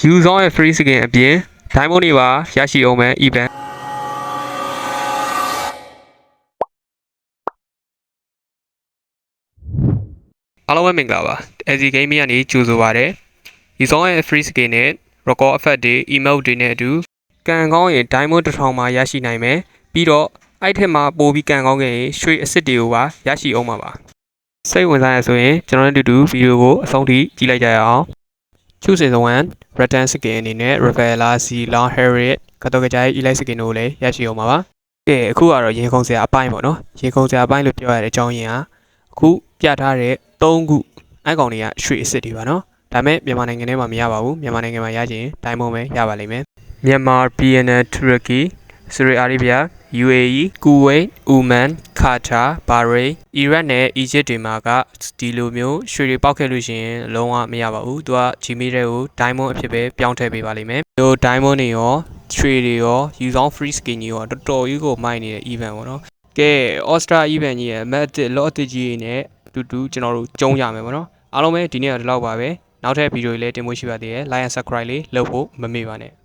use on a free skin အပြင် diamond တွေပါရရှိအောင်မယ် event အားလုံးပဲမင်္ဂလာပါ LG Gaming ကနေကြိုဆိုပါရစေ use on a free skin နဲ့ record effect တွေ emote တွေနဲ့အတူကံကောင်းရင် diamond 1000မှာရရှိနိုင်မယ်ပြီးတော့အဲ့ထက်မှာပိုပြီးကံကောင်းခဲ့ရင်ရွှေအစ်စ်တွေကိုပါရရှိအောင်ပါစိတ်ဝင်စားရဆိုရင်ကျွန်တော်တို့အတူတူဗီဒီယိုကိုအဆုံးထိကြည့်လိုက်ကြရအောင် Choose one return skin အနေနဲ့ Ravella C Long Harriet ကတော့ကြိုင် elite skin ကိုလည်းရရှိအောင်ပါကဲအခုကတော့ရင်ခုန်စရာအပိုင်းပေါ့နော်ရင်ခုန်စရာအပိုင်းလို့ပြောရတဲ့အကြောင်းရင်းကအခုပြထားတဲ့3ခုအဲ့ကောင်တွေကရွှေအစ်စ်တွေပါနော်ဒါပေမဲ့မြန်မာနိုင်ငံထဲမှာမရပါဘူးမြန်မာနိုင်ငံမှာရချင် diamond ပဲရပါလိမ့်မယ်မြန်မာ BNN Turkey Saudi Arabia UAE Kuwait Oman Qatar Bahrain Iraq နဲ့ Egypt တွေမှာကဒီလိုမျိုးရွှေတွေပေါက်ခဲ့လို့ရှိရင်လုံးဝမရပါဘူးသူက Gmail တွေကို diamond အဖြစ်ပဲပြောင်းထည့်ပေးပါလိမ့်မယ်ဒီ diamond တွေရောရွှေတွေရော use on free skin ကြီးရောတော်တော်ကြီးကိုမိုက်နေတဲ့ event ပေါ့နော်ကဲ Ostra event ကြီးရဲ့ map 1 lot 1ကြီးနဲ့တူကျွန်တော်တို့ကျုံးရမယ်ပေါ့နော်အားလုံးပဲဒီနေ့တော့ဒီလောက်ပါပဲနောက်ထပ်ဗီဒီယိုလေးတင်ဖို့ရှိပါသေးတယ် like and subscribe လေးလုပ်ဖို့မမေ့ပါနဲ့